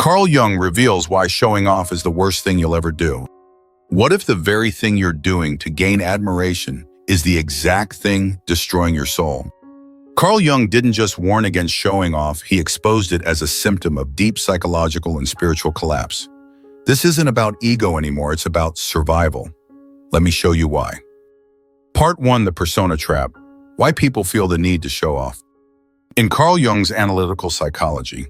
Carl Jung reveals why showing off is the worst thing you'll ever do. What if the very thing you're doing to gain admiration is the exact thing destroying your soul? Carl Jung didn't just warn against showing off, he exposed it as a symptom of deep psychological and spiritual collapse. This isn't about ego anymore, it's about survival. Let me show you why. Part 1. The persona trap. Why people feel the need to show off. In Carl Jung's analytical psychology,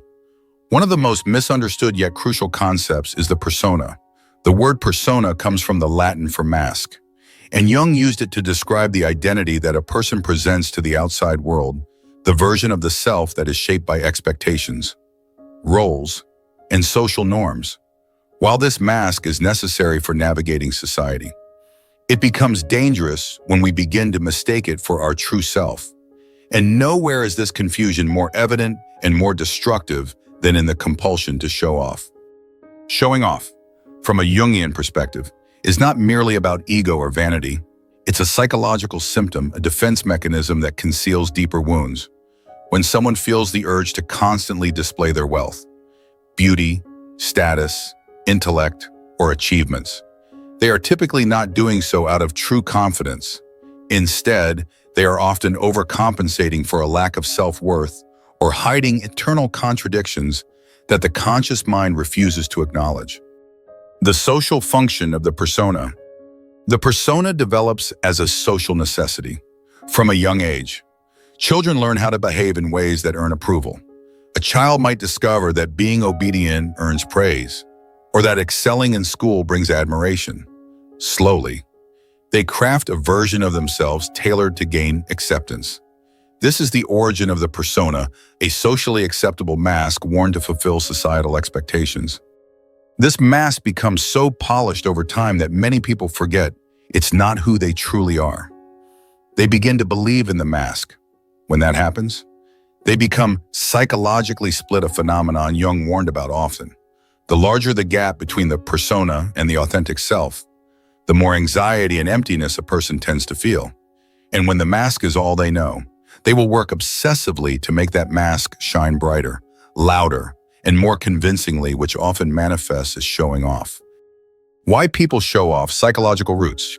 one of the most misunderstood yet crucial concepts is the persona. The word persona comes from the Latin for mask, and Jung used it to describe the identity that a person presents to the outside world, the version of the self that is shaped by expectations, roles, and social norms. While this mask is necessary for navigating society, it becomes dangerous when we begin to mistake it for our true self. And nowhere is this confusion more evident and more destructive than in the compulsion to show off. Showing off, from a Jungian perspective, is not merely about ego or vanity. It's a psychological symptom, a defense mechanism that conceals deeper wounds. When someone feels the urge to constantly display their wealth, beauty, status, intellect, or achievements, they are typically not doing so out of true confidence. Instead, they are often overcompensating for a lack of self-worth or hiding internal contradictions that the conscious mind refuses to acknowledge. The social function of the persona. The persona develops as a social necessity. From a young age, children learn how to behave in ways that earn approval. A child might discover that being obedient earns praise, or that excelling in school brings admiration. Slowly, they craft a version of themselves tailored to gain acceptance. This is the origin of the persona, a socially acceptable mask worn to fulfill societal expectations. This mask becomes so polished over time that many people forget it's not who they truly are. They begin to believe in the mask. When that happens, they become psychologically split, a phenomenon Jung warned about often. The larger the gap between the persona and the authentic self, the more anxiety and emptiness a person tends to feel. And when the mask is all they know, they will work obsessively to make that mask shine brighter, louder, and more convincingly, which often manifests as showing off. Why people show off. Psychological roots.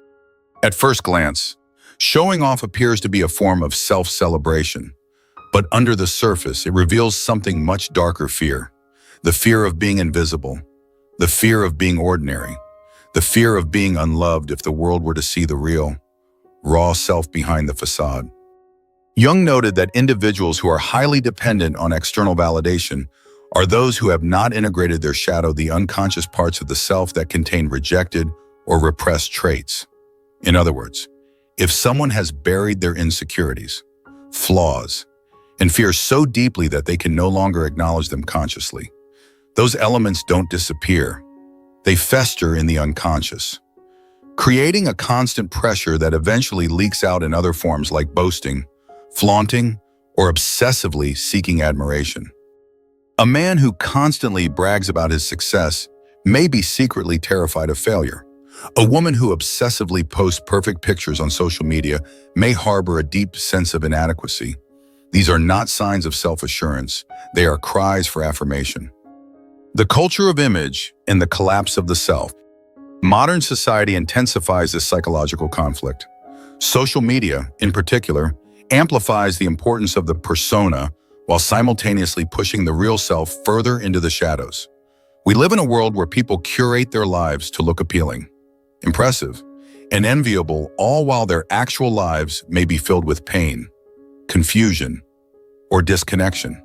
At first glance, showing off appears to be a form of self-celebration, but under the surface, it reveals something much darker: fear. The fear of being invisible, the fear of being ordinary, the fear of being unloved if the world were to see the real, raw self behind the facade. Jung noted that individuals who are highly dependent on external validation are those who have not integrated their shadow, the unconscious parts of the self that contain rejected or repressed traits. In other words, if someone has buried their insecurities, flaws, and fears so deeply that they can no longer acknowledge them consciously, those elements don't disappear. They fester in the unconscious, creating a constant pressure that eventually leaks out in other forms like boasting, flaunting, or obsessively seeking admiration. A man who constantly brags about his success may be secretly terrified of failure. A woman who obsessively posts perfect pictures on social media may harbor a deep sense of inadequacy. These are not signs of self-assurance. They are cries for affirmation. The culture of image and the collapse of the self. Modern society intensifies this psychological conflict. Social media, in particular, amplifies the importance of the persona while simultaneously pushing the real self further into the shadows. We live in a world where people curate their lives to look appealing, impressive, and enviable, all while their actual lives may be filled with pain, confusion, or disconnection.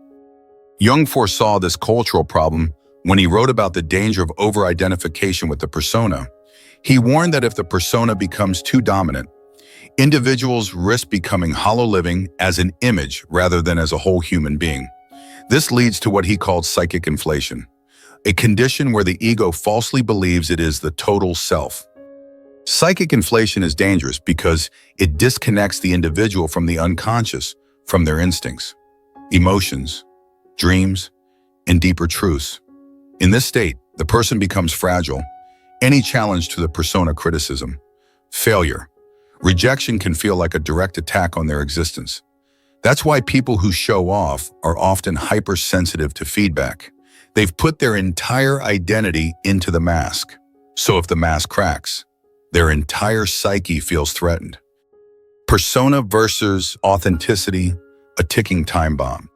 Jung foresaw this cultural problem when he wrote about the danger of over-identification with the persona. He warned that if the persona becomes too dominant, individuals risk becoming hollow, living as an image rather than as a whole human being. This leads to what he called psychic inflation, a condition where the ego falsely believes it is the total self. Psychic inflation is dangerous because it disconnects the individual from the unconscious, from their instincts, emotions, dreams, and deeper truths. In this state, the person becomes fragile. Any challenge to the persona, criticism, failure, rejection can feel like a direct attack on their existence. That's why people who show off are often hypersensitive to feedback. They've put their entire identity into the mask. So if the mask cracks, their entire psyche feels threatened. Persona versus authenticity, a ticking time bomb.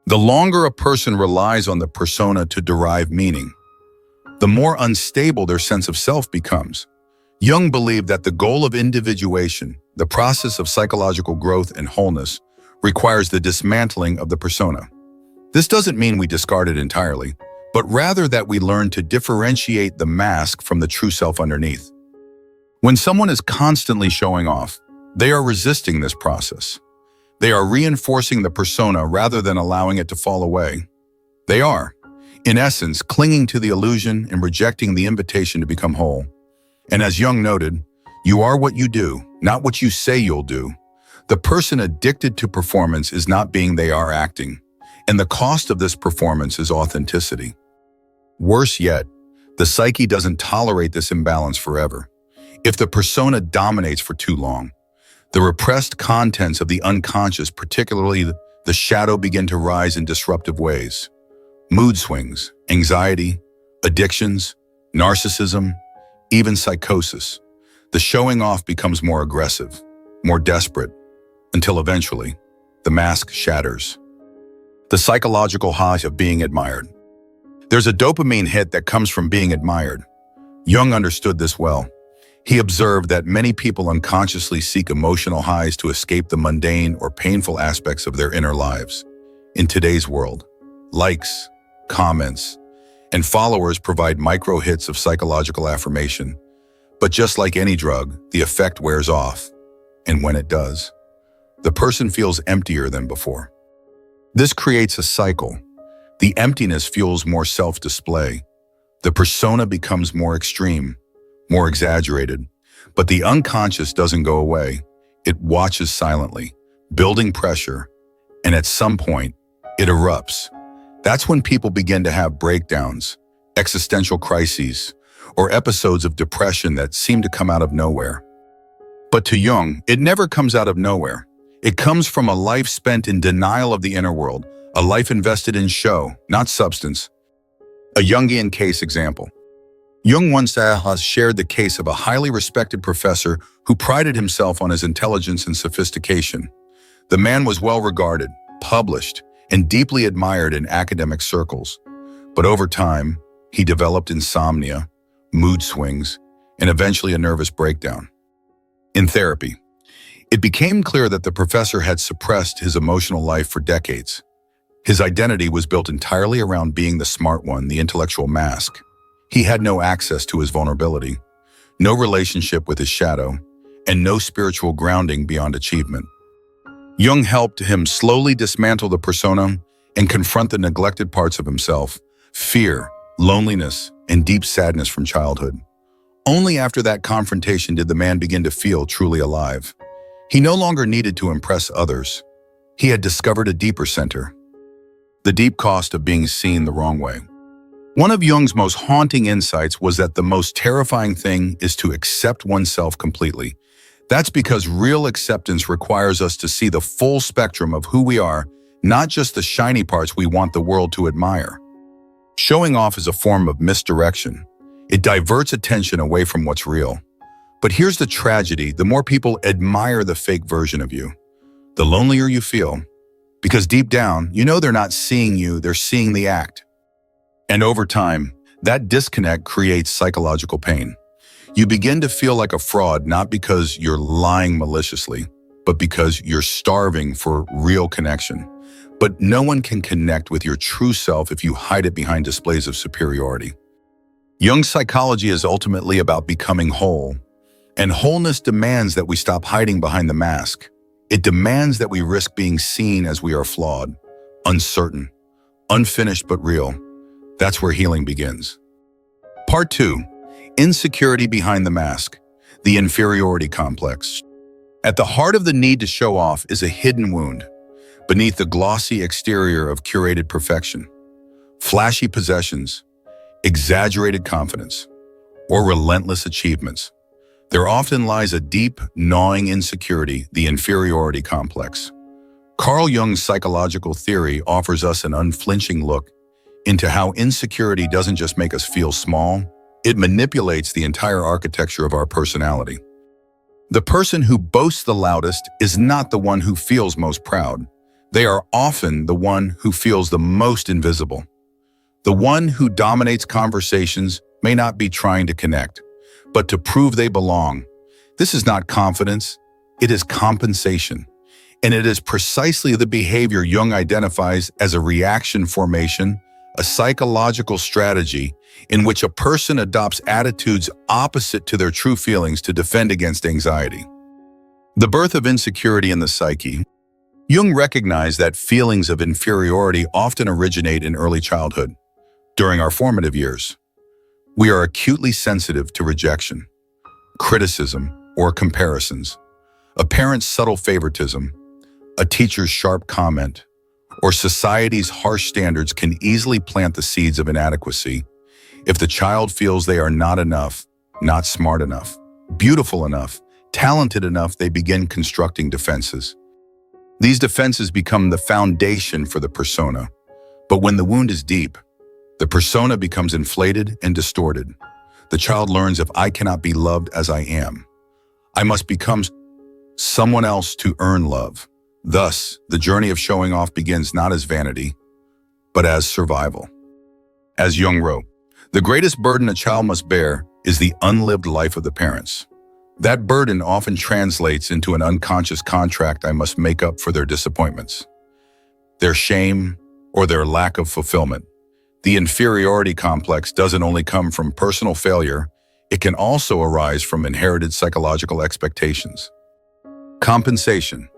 The longer a person relies on the persona to derive meaning, the more unstable their sense of self becomes. Jung believed that the goal of individuation, the process of psychological growth and wholeness, requires the dismantling of the persona. This doesn't mean we discard it entirely, but rather that we learn to differentiate the mask from the true self underneath. When someone is constantly showing off, they are resisting this process. They are reinforcing the persona rather than allowing it to fall away. They are, in essence, clinging to the illusion and rejecting the invitation to become whole. And as Jung noted, you are what you do, not what you say you'll do. The person addicted to performance is not being, they are acting. And the cost of this performance is authenticity. Worse yet, the psyche doesn't tolerate this imbalance forever. If the persona dominates for too long, the repressed contents of the unconscious, particularly the shadow, begin to rise in disruptive ways. Mood swings, anxiety, addictions, narcissism, even psychosis. The showing off becomes more aggressive, more desperate, until eventually, the mask shatters. The psychological high of being admired. There's a dopamine hit that comes from being admired. Jung understood this well. He observed that many people unconsciously seek emotional highs to escape the mundane or painful aspects of their inner lives. In today's world, likes, comments, and followers provide micro hits of psychological affirmation. But just like any drug, the effect wears off. And when it does, the person feels emptier than before. This creates a cycle. The emptiness fuels more self-display. The persona becomes more extreme, more exaggerated. But the unconscious doesn't go away. It watches silently, building pressure, and at some point, it erupts. That's when people begin to have breakdowns, existential crises, or episodes of depression that seem to come out of nowhere. But to Jung, it never comes out of nowhere. It comes from a life spent in denial of the inner world, a life invested in show, not substance. A Jungian case example. Jung once shared the case of a highly respected professor who prided himself on his intelligence and sophistication. The man was well regarded, published, and deeply admired in academic circles. But over time, he developed insomnia, mood swings, and eventually a nervous breakdown. In therapy, it became clear that the professor had suppressed his emotional life for decades. His identity was built entirely around being the smart one, the intellectual mask. He had no access to his vulnerability, no relationship with his shadow, and no spiritual grounding beyond achievement. Jung helped him slowly dismantle the persona and confront the neglected parts of himself, fear, loneliness, and deep sadness from childhood. Only after that confrontation did the man begin to feel truly alive. He no longer needed to impress others. He had discovered a deeper center, the deep cost of being seen the wrong way. One of Jung's most haunting insights was that the most terrifying thing is to accept oneself completely. That's because real acceptance requires us to see the full spectrum of who we are, not just the shiny parts we want the world to admire. Showing off is a form of misdirection. It diverts attention away from what's real. But here's the tragedy: the more people admire the fake version of you, the lonelier you feel. Because deep down, you know they're not seeing you, they're seeing the act. And over time, that disconnect creates psychological pain. You begin to feel like a fraud, not because you're lying maliciously, but because you're starving for real connection. But no one can connect with your true self if you hide it behind displays of superiority. Jung's psychology is ultimately about becoming whole, and wholeness demands that we stop hiding behind the mask. It demands that we risk being seen as we are flawed, uncertain, unfinished but real. That's where healing begins. Part 2. Insecurity behind the mask, the inferiority complex. At the heart of the need to show off is a hidden wound, beneath the glossy exterior of curated perfection, flashy possessions, exaggerated confidence, or relentless achievements. There often lies a deep, gnawing insecurity, the inferiority complex. Carl Jung's psychological theory offers us an unflinching look into how insecurity doesn't just make us feel small, it manipulates the entire architecture of our personality. The person who boasts the loudest is not the one who feels most proud. They are often the one who feels the most invisible. The one who dominates conversations may not be trying to connect, but to prove they belong. This is not confidence, it is compensation. And it is precisely the behavior Jung identifies as a reaction formation, a psychological strategy in which a person adopts attitudes opposite to their true feelings to defend against anxiety. The birth of insecurity in the psyche. Jung recognized that feelings of inferiority often originate in early childhood. During our formative years, we are acutely sensitive to rejection, criticism, or comparisons. A parent's subtle favoritism, a teacher's sharp comment, or society's harsh standards can easily plant the seeds of inadequacy. If the child feels they are not enough, not smart enough, beautiful enough, talented enough, they begin constructing defenses. These defenses become the foundation for the persona. But when the wound is deep, the persona becomes inflated and distorted. The child learns, if I cannot be loved as I am, I must become someone else to earn love. Thus, the journey of showing off begins not as vanity, but as survival. As Jung wrote, the greatest burden a child must bear is the unlived life of the parents. That burden often translates into an unconscious contract I must make up for their disappointments, their shame, or their lack of fulfillment. The inferiority complex doesn't only come from personal failure, it can also arise from inherited psychological expectations. Compensation.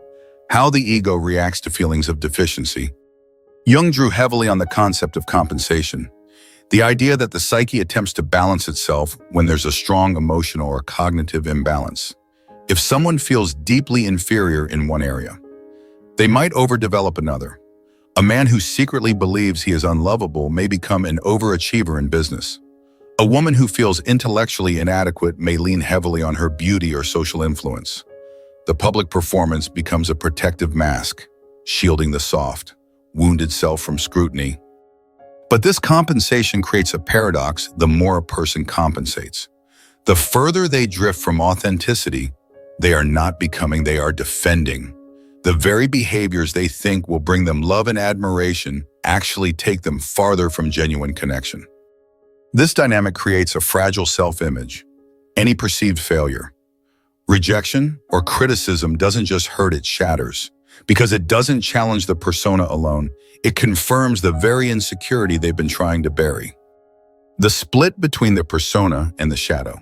How the ego reacts to feelings of deficiency. Jung drew heavily on the concept of compensation, the idea that the psyche attempts to balance itself when there's a strong emotional or cognitive imbalance. If someone feels deeply inferior in one area, they might overdevelop another. A man who secretly believes he is unlovable may become an overachiever in business. A woman who feels intellectually inadequate may lean heavily on her beauty or social influence. The public performance becomes a protective mask, shielding the soft, wounded self from scrutiny. But this compensation creates a paradox the more a person compensates. The further they drift from authenticity, they are not becoming, they are defending. The very behaviors they think will bring them love and admiration actually take them farther from genuine connection. This dynamic creates a fragile self-image. Any perceived failure, rejection, or criticism doesn't just hurt, it shatters. Because it doesn't challenge the persona alone, it confirms the very insecurity they've been trying to bury. The split between the persona and the shadow.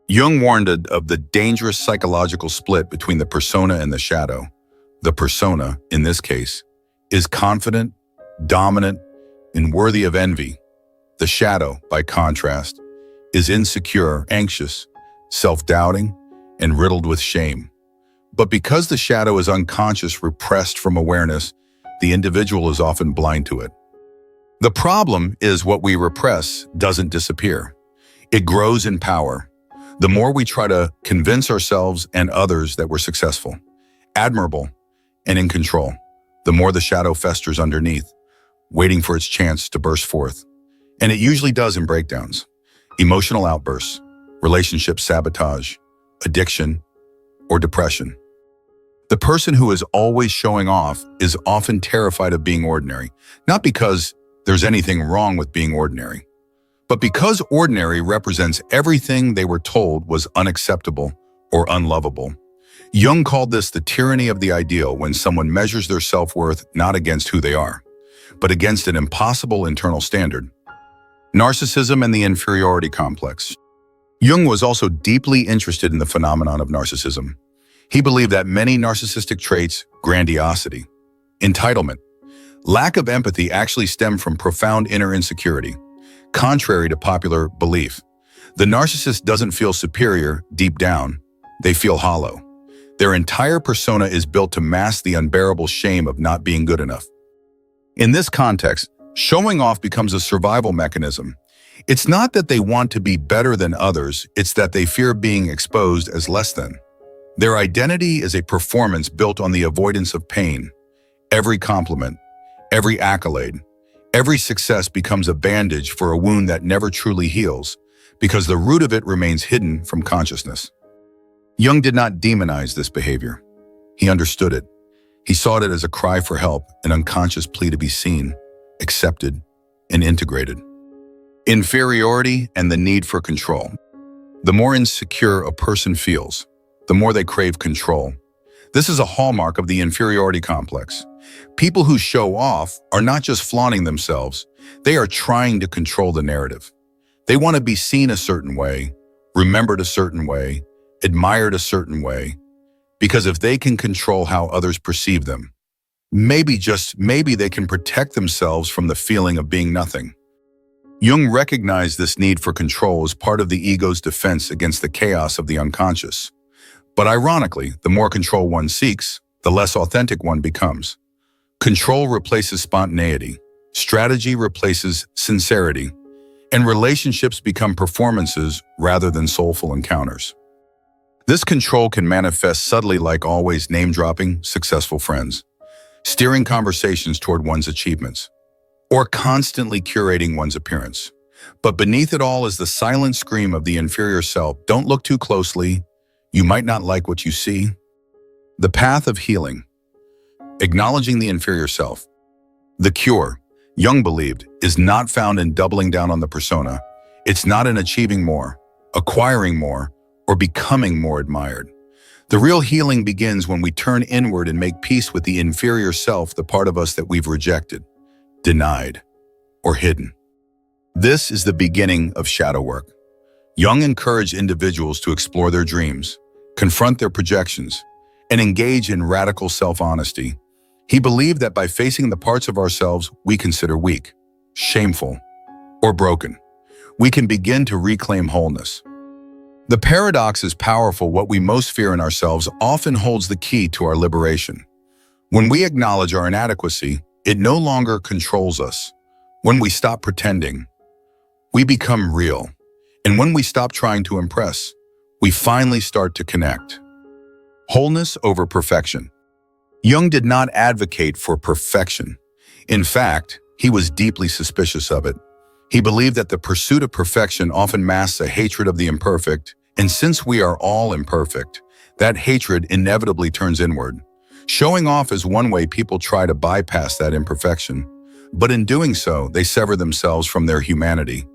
Jung warned of the dangerous psychological split between the persona and the shadow. The persona, in this case, is confident, dominant, and worthy of envy. The shadow, by contrast, is insecure, anxious, self-doubting, and riddled with shame. But because the shadow is unconscious, repressed from awareness, the individual is often blind to it. The problem is what we repress doesn't disappear. It grows in power. The more we try to convince ourselves and others that we're successful, admirable, and in control, the more the shadow festers underneath, waiting for its chance to burst forth. And it usually does in breakdowns, emotional outbursts, relationship sabotage, addiction, or depression. The person who is always showing off is often terrified of being ordinary, not because there's anything wrong with being ordinary, but because ordinary represents everything they were told was unacceptable or unlovable. Jung called this the tyranny of the ideal, when someone measures their self-worth not against who they are, but against an impossible internal standard. Narcissism and the inferiority complex. Jung was also deeply interested in the phenomenon of narcissism. He believed that many narcissistic traits, grandiosity, entitlement, lack of empathy, actually stem from profound inner insecurity. Contrary to popular belief, the narcissist doesn't feel superior deep down, they feel hollow. Their entire persona is built to mask the unbearable shame of not being good enough. In this context, showing off becomes a survival mechanism. It's not that they want to be better than others, it's that they fear being exposed as less than. Their identity is a performance built on the avoidance of pain. Every compliment, every accolade, Every success becomes a bandage for a wound that never truly heals, because the root of it remains hidden from consciousness. Jung did not demonize this behavior. He understood it. He saw it as a cry for help, an unconscious plea to be seen, accepted, and integrated. Inferiority and the need for control. The more insecure a person feels, the more they crave control. This is a hallmark of the inferiority complex. People who show off are not just flaunting themselves, they are trying to control the narrative. They want to be seen a certain way, remembered a certain way, admired a certain way, because if they can control how others perceive them, maybe, just maybe, they can protect themselves from the feeling of being nothing. Jung recognized this need for control as part of the ego's defense against the chaos of the unconscious. But ironically, the more control one seeks, the less authentic one becomes. Control replaces spontaneity, strategy replaces sincerity, and relationships become performances rather than soulful encounters. This control can manifest subtly, like always name-dropping successful friends, steering conversations toward one's achievements, or constantly curating one's appearance. But beneath it all is the silent scream of the inferior self. Don't look too closely. You might not like what you see. The path of healing. Acknowledging the inferior self. The cure, Jung believed, is not found in doubling down on the persona. It's not in achieving more, acquiring more, or becoming more admired. The real healing begins when we turn inward and make peace with the inferior self, the part of us that we've rejected, denied, or hidden. This is the beginning of shadow work. Jung encouraged individuals to explore their dreams, confront their projections, and engage in radical self-honesty. He believed that by facing the parts of ourselves we consider weak, shameful, or broken, we can begin to reclaim wholeness. The paradox is powerful. What we most fear in ourselves often holds the key to our liberation. When we acknowledge our inadequacy, it no longer controls us. When we stop pretending, we become real. And when we stop trying to impress, we finally start to connect. Wholeness over perfection. Jung did not advocate for perfection. In fact, he was deeply suspicious of it. He believed that the pursuit of perfection often masks a hatred of the imperfect, and since we are all imperfect, that hatred inevitably turns inward. Showing off is one way people try to bypass that imperfection, but in doing so, they sever themselves from their humanity.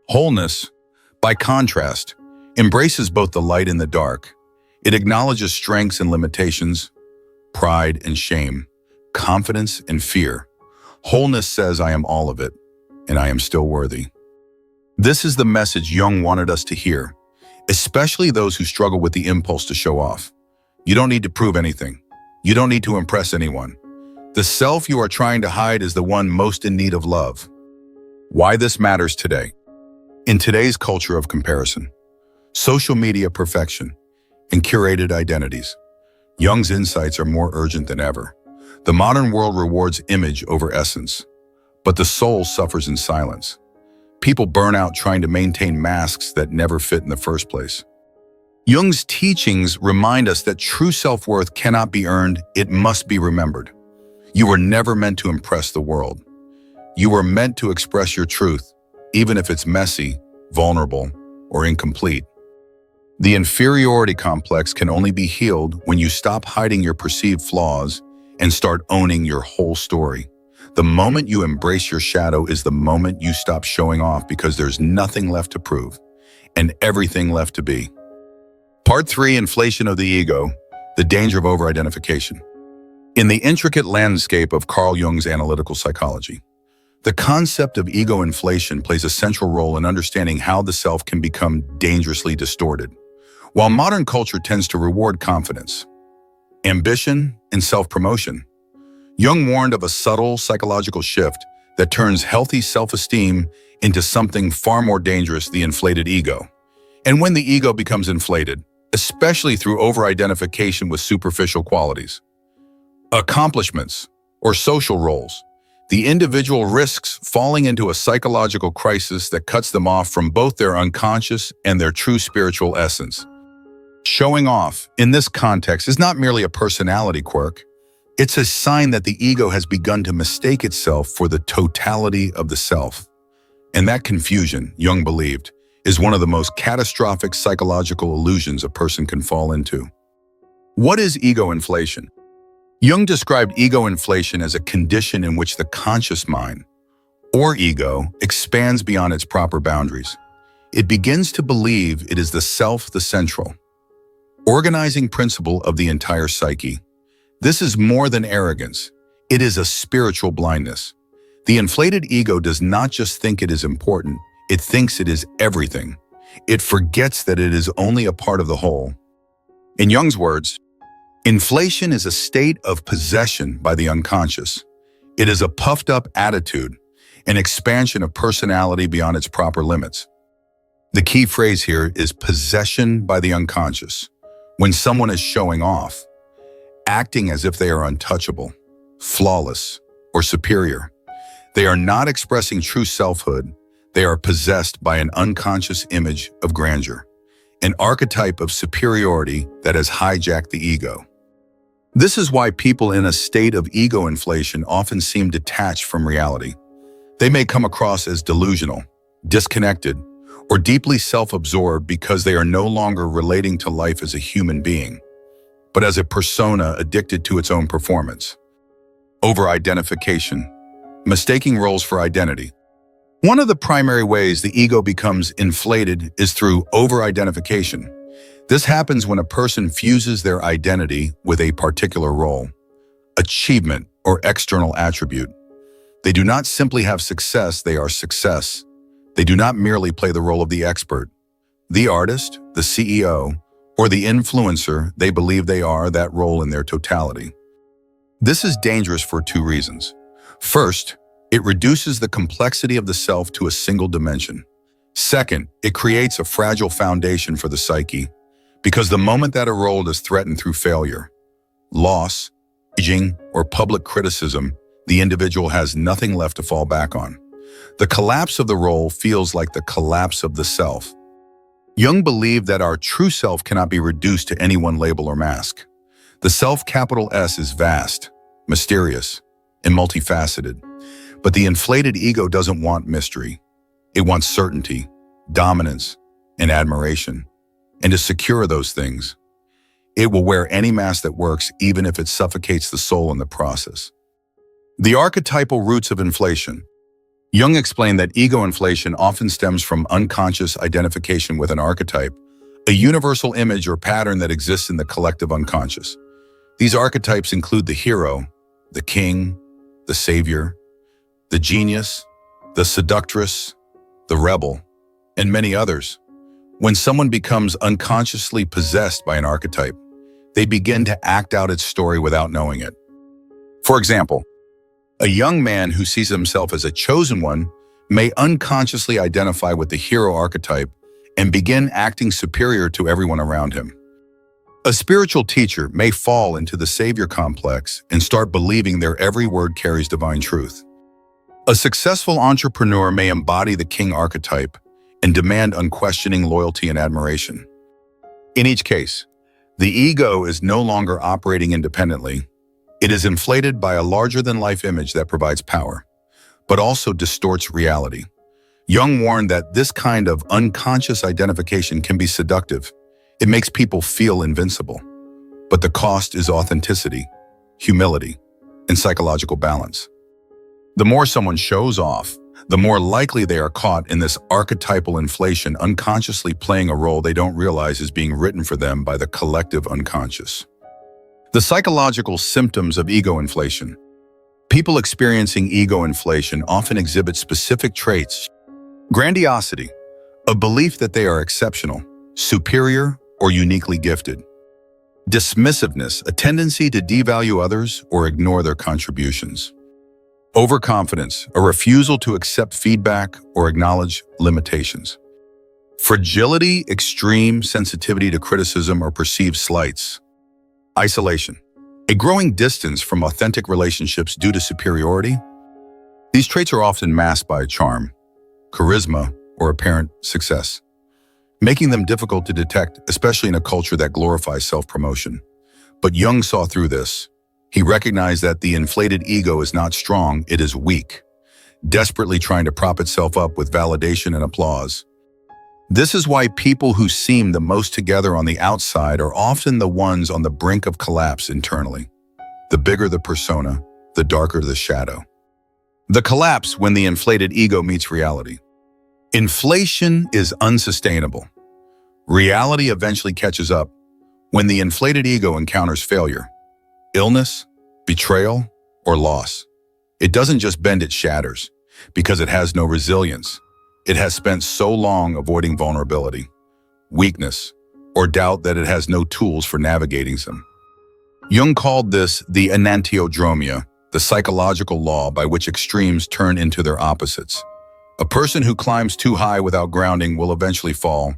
Wholeness, by contrast, embraces both the light and the dark. It acknowledges strengths and limitations, pride and shame, confidence and fear. Wholeness says, I am all of it, and I am still worthy. This is the message Jung wanted us to hear, especially those who struggle with the impulse to show off. You don't need to prove anything. You don't need to impress anyone. The self you are trying to hide is the one most in need of love. Why this matters today. In today's culture of comparison, social media perfection, and curated identities, Jung's insights are more urgent than ever. The modern world rewards image over essence, but the soul suffers in silence. People burn out trying to maintain masks that never fit in the first place. Jung's teachings remind us that true self-worth cannot be earned, it must be remembered. You were never meant to impress the world. You were meant to express your truth, even if it's messy, vulnerable, or incomplete. The inferiority complex can only be healed when you stop hiding your perceived flaws and start owning your whole story. The moment you embrace your shadow is the moment you stop showing off, because there's nothing left to prove and everything left to be. Part 3, Inflation of the Ego, the danger of over-identification. In the intricate landscape of Carl Jung's analytical psychology, the concept of ego inflation plays a central role in understanding how the self can become dangerously distorted. While modern culture tends to reward confidence, ambition, and self-promotion, Jung warned of a subtle psychological shift that turns healthy self-esteem into something far more dangerous: the inflated ego. And when the ego becomes inflated, especially through over-identification with superficial qualities, accomplishments, or social roles, the individual risks falling into a psychological crisis that cuts them off from both their unconscious and their true spiritual essence. Showing off, in this context, is not merely a personality quirk. It's a sign that the ego has begun to mistake itself for the totality of the self. And that confusion, Jung believed, is one of the most catastrophic psychological illusions a person can fall into. What is ego inflation? Jung described ego inflation as a condition in which the conscious mind, or ego, expands beyond its proper boundaries. It begins to believe it is the self, the central, organizing principle of the entire psyche. This is more than arrogance. It is a spiritual blindness. The inflated ego does not just think it is important, it thinks it is everything. It forgets that it is only a part of the whole. In Jung's words, inflation is a state of possession by the unconscious. It is a puffed-up attitude, an expansion of personality beyond its proper limits. The key phrase here is possession by the unconscious. When someone is showing off, acting as if they are untouchable, flawless, or superior, they are not expressing true selfhood. They are possessed by an unconscious image of grandeur, an archetype of superiority that has hijacked the ego. This is why people in a state of ego inflation often seem detached from reality. They may come across as delusional, disconnected, or deeply self-absorbed because they are no longer relating to life as a human being, but as a persona addicted to its own performance. Over-identification, mistaking roles for identity. One of the primary ways the ego becomes inflated is through over-identification. This happens when a person fuses their identity with a particular role, achievement, or external attribute. They do not simply have success, they are success. They do not merely play the role of the expert, the artist, the CEO, or the influencer. They believe they are that role in their totality. This is dangerous for two reasons. First, it reduces the complexity of the self to a single dimension. Second, it creates a fragile foundation for the psyche, because the moment that a role is threatened through failure, loss, aging, or public criticism, the individual has nothing left to fall back on. The collapse of the role feels like the collapse of the self. Jung believed that our true self cannot be reduced to any one label or mask. The self, capital S, is vast, mysterious, and multifaceted. But the inflated ego doesn't want mystery. It wants certainty, dominance, and admiration. And to secure those things, it will wear any mask that works, even if it suffocates the soul in the process. The archetypal roots of inflation. Jung explained that ego inflation often stems from unconscious identification with an archetype, a universal image or pattern that exists in the collective unconscious. These archetypes include the hero, the king, the savior, the genius, the seductress, the rebel, and many others. When someone becomes unconsciously possessed by an archetype, they begin to act out its story without knowing it. For example, a young man who sees himself as a chosen one may unconsciously identify with the hero archetype and begin acting superior to everyone around him. A spiritual teacher may fall into the savior complex and start believing their every word carries divine truth. A successful entrepreneur may embody the king archetype and demand unquestioning loyalty and admiration. In each case, the ego is no longer operating independently. It is inflated by a larger-than-life image that provides power, but also distorts reality. Jung warned that this kind of unconscious identification can be seductive. It makes people feel invincible. But the cost is authenticity, humility, and psychological balance. The more someone shows off, the more likely they are caught in this archetypal inflation, unconsciously playing a role they don't realize is being written for them by the collective unconscious. The psychological symptoms of ego inflation. People experiencing ego inflation often exhibit specific traits. Grandiosity, a belief that they are exceptional, superior, or uniquely gifted. Dismissiveness, a tendency to devalue others or ignore their contributions. Overconfidence, a refusal to accept feedback or acknowledge limitations. Fragility, extreme sensitivity to criticism or perceived slights. Isolation, a growing distance from authentic relationships due to superiority. These traits are often masked by charm, charisma, or apparent success, making them difficult to detect, especially in a culture that glorifies self-promotion. But Jung saw through this. He recognized that the inflated ego is not strong, it is weak, desperately trying to prop itself up with validation and applause. This is why people who seem the most together on the outside are often the ones on the brink of collapse internally. The bigger the persona, the darker the shadow. The collapse when the inflated ego meets reality. Inflation is unsustainable. Reality eventually catches up when the inflated ego encounters failure, illness, betrayal, or loss. It doesn't just bend, it shatters, because it has no resilience. It has spent so long avoiding vulnerability, weakness, or doubt that it has no tools for navigating them. Jung called this the enantiodromia, the psychological law by which extremes turn into their opposites. A person who climbs too high without grounding will eventually fall,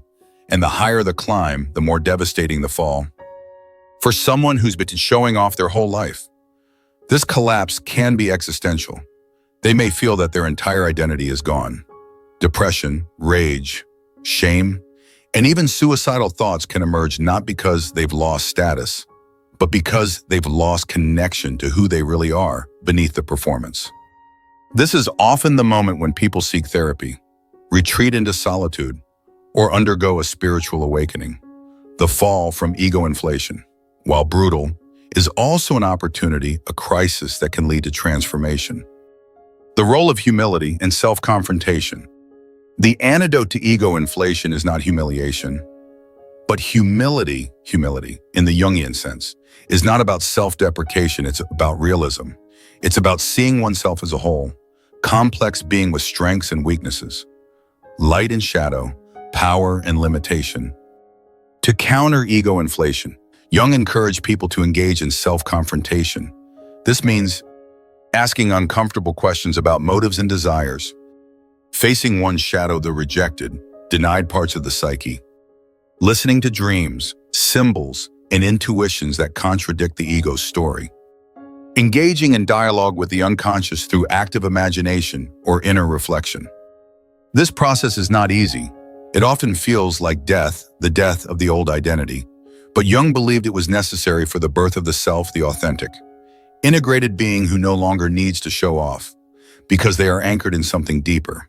and the higher the climb, the more devastating the fall. For someone who's been showing off their whole life, this collapse can be existential. They may feel that their entire identity is gone. Depression, rage, shame, and even suicidal thoughts can emerge not because they've lost status, but because they've lost connection to who they really are beneath the performance. This is often the moment when people seek therapy, retreat into solitude, or undergo a spiritual awakening. The fall from ego inflation, while brutal, is also an opportunity, a crisis that can lead to transformation. The role of humility and self-confrontation. The antidote to ego inflation is not humiliation, but humility, in the Jungian sense, is not about self-deprecation, it's about realism. It's about seeing oneself as a whole, complex being with strengths and weaknesses, light and shadow, power and limitation. To counter ego inflation, Jung encouraged people to engage in self-confrontation. This means asking uncomfortable questions about motives and desires, facing one's shadow, the rejected, denied parts of the psyche, listening to dreams, symbols, and intuitions that contradict the ego's story, engaging in dialogue with the unconscious through active imagination or inner reflection. This process is not easy. It often feels like death, the death of the old identity, but Jung believed it was necessary for the birth of the self, the authentic, integrated being who no longer needs to show off, because they are anchored in something deeper.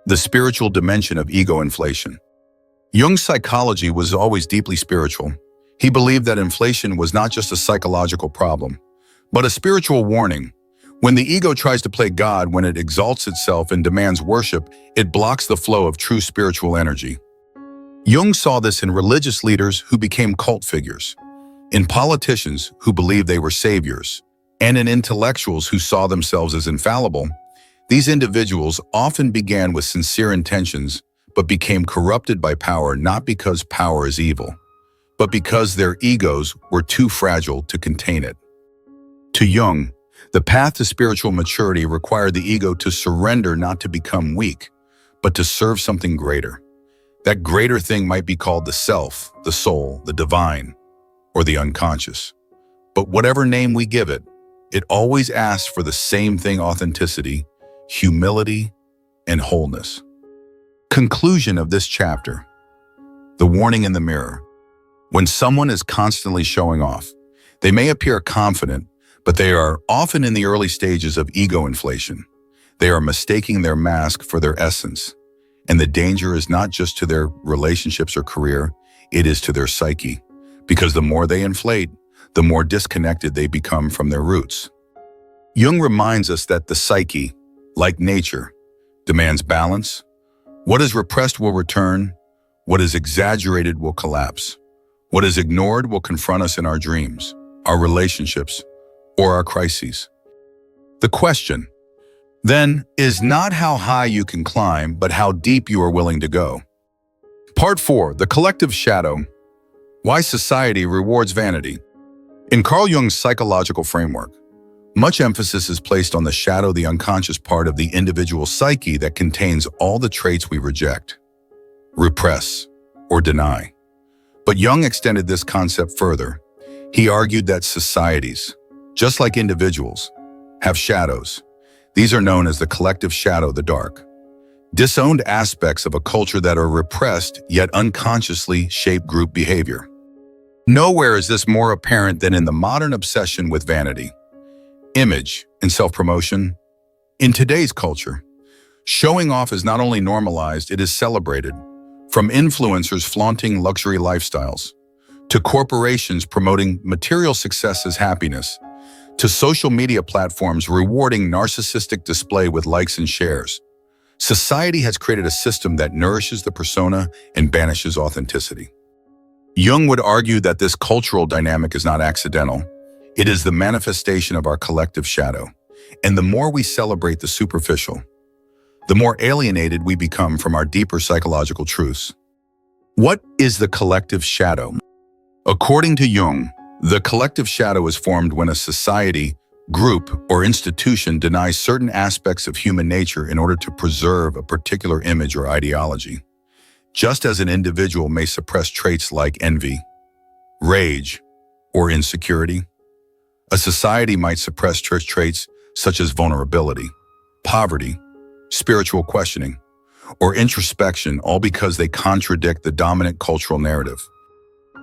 The spiritual dimension of ego inflation. Jung's psychology was always deeply spiritual. He believed that inflation was not just a psychological problem, but a spiritual warning. When the ego tries to play God, when it exalts itself and demands worship, it blocks the flow of true spiritual energy. Jung saw this in religious leaders who became cult figures, in politicians who believed they were saviors, and in intellectuals who saw themselves as infallible. These individuals often began with sincere intentions, but became corrupted by power, not because power is evil, but because their egos were too fragile to contain it. To Jung, the path to spiritual maturity required the ego to surrender, not to become weak, but to serve something greater. That greater thing might be called the self, the soul, the divine, or the unconscious. But whatever name we give it, it always asks for the same thing: authenticity, humility, and wholeness. Conclusion of this chapter. The warning in the mirror. When someone is constantly showing off, they may appear confident, but they are often in the early stages of ego inflation. They are mistaking their mask for their essence. And the danger is not just to their relationships or career, it is to their psyche. Because the more they inflate, the more disconnected they become from their roots. Jung reminds us that the psyche, like nature, demands balance. What is repressed will return. What is exaggerated will collapse. What is ignored will confront us in our dreams, our relationships, or our crises. The question, then, is not how high you can climb, but how deep you are willing to go. Part 4. The Collective Shadow. Why Society Rewards Vanity. In Carl Jung's psychological framework, much emphasis is placed on the shadow, the unconscious part of the individual psyche that contains all the traits we reject, repress, or deny. But Jung extended this concept further. He argued that societies, just like individuals, have shadows. These are known as the collective shadow, the dark, disowned aspects of a culture that are repressed yet unconsciously shape group behavior. Nowhere is this more apparent than in the modern obsession with vanity, image, and self-promotion. In today's culture, showing off is not only normalized, it is celebrated. From influencers flaunting luxury lifestyles, to corporations promoting material success as happiness, to social media platforms rewarding narcissistic display with likes and shares. Society has created a system that nourishes the persona and banishes authenticity. Jung would argue that this cultural dynamic is not accidental. It is the manifestation of our collective shadow. And the more we celebrate the superficial, the more alienated we become from our deeper psychological truths. What is the collective shadow? According to Jung, the collective shadow is formed when a society, group, or institution denies certain aspects of human nature in order to preserve a particular image or ideology. Just as an individual may suppress traits like envy, rage, or insecurity, a society might suppress traits such as vulnerability, poverty, spiritual questioning, or introspection, all because they contradict the dominant cultural narrative.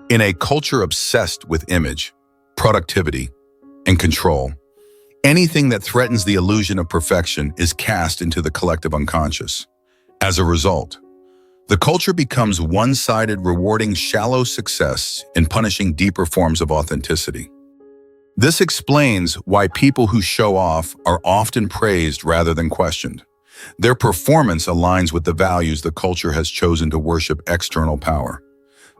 In a culture obsessed with image, productivity, and control, anything that threatens the illusion of perfection is cast into the collective unconscious. As a result, the culture becomes one-sided, rewarding shallow success and punishing deeper forms of authenticity. This explains why people who show off are often praised rather than questioned. Their performance aligns with the values the culture has chosen to worship: external power,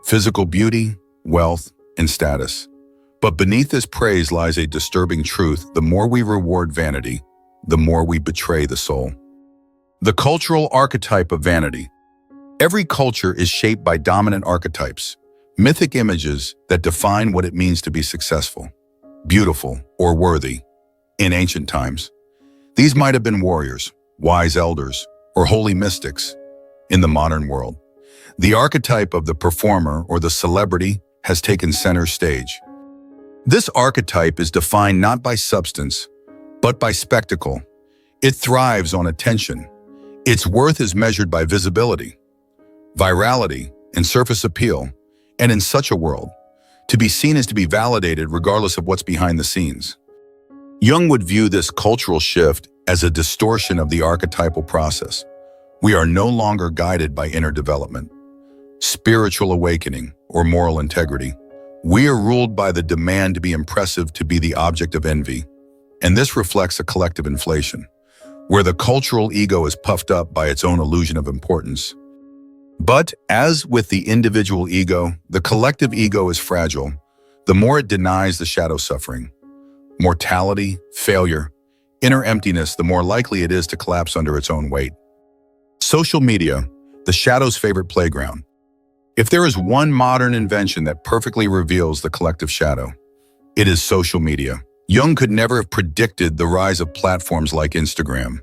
physical beauty, wealth, and status. But beneath this praise lies a disturbing truth: the more we reward vanity, the more we betray the soul. The cultural archetype of vanity. Every culture is shaped by dominant archetypes, mythic images that define what it means to be successful, beautiful, or worthy. In ancient times, these might have been warriors, wise elders, or holy mystics. In the modern world, the archetype of the performer or the celebrity has taken center stage. This archetype is defined not by substance, but by spectacle. It thrives on attention. Its worth is measured by visibility, virality, and surface appeal. And in such a world, to be seen is to be validated regardless of what's behind the scenes. Jung would view this cultural shift as a distortion of the archetypal process. We are no longer guided by inner development, spiritual awakening, or moral integrity. We are ruled by the demand to be impressive, to be the object of envy. And this reflects a collective inflation, where the cultural ego is puffed up by its own illusion of importance. But as with the individual ego, the collective ego is fragile. The more it denies the shadow suffering, mortality, failure, inner emptiness, the more likely it is to collapse under its own weight. Social media, the shadow's favorite playground. If there is one modern invention that perfectly reveals the collective shadow, it is social media. Jung could never have predicted the rise of platforms like Instagram,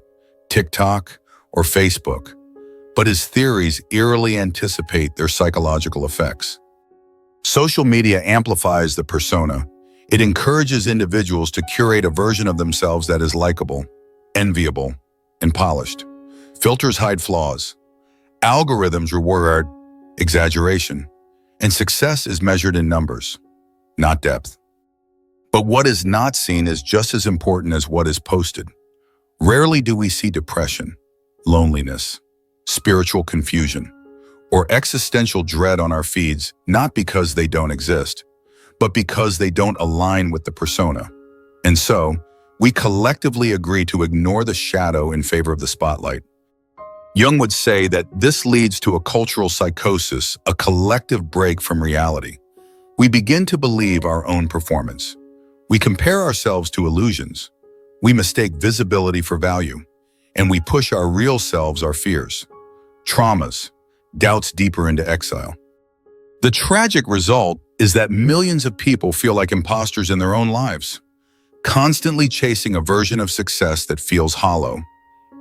TikTok, or Facebook, but his theories eerily anticipate their psychological effects. Social media amplifies the persona. It encourages individuals to curate a version of themselves that is likable, enviable, and polished. Filters hide flaws. Algorithms reward exaggeration, and success is measured in numbers, not depth. But what is not seen is just as important as what is posted. Rarely do we see depression, loneliness, spiritual confusion, or existential dread on our feeds, not because they don't exist, but because they don't align with the persona. And so, we collectively agree to ignore the shadow in favor of the spotlight. Jung would say that this leads to a cultural psychosis, a collective break from reality. We begin to believe our own performance. We compare ourselves to illusions. We mistake visibility for value, and we push our real selves, our fears, traumas, doubts deeper into exile. The tragic result is that millions of people feel like imposters in their own lives, constantly chasing a version of success that feels hollow,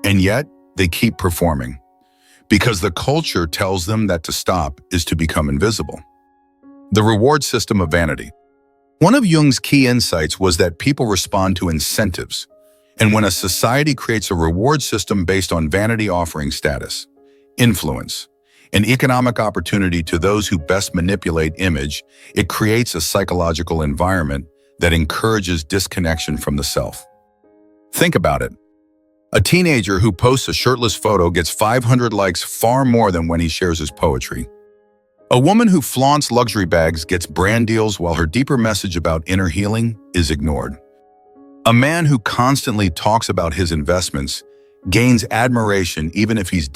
and yet they keep performing because the culture tells them that to stop is to become invisible. The reward system of vanity. One of Jung's key insights was that people respond to incentives, and when a society creates a reward system based on vanity offering status, influence, an economic opportunity to those who best manipulate image. It creates a psychological environment that encourages disconnection from the self. Think about it. A teenager who posts a shirtless photo gets 500 likes, far more than when he shares his poetry. A woman who flaunts luxury bags gets brand deals while her deeper message about inner healing is ignored. A man who constantly talks about his investments gains admiration even if he's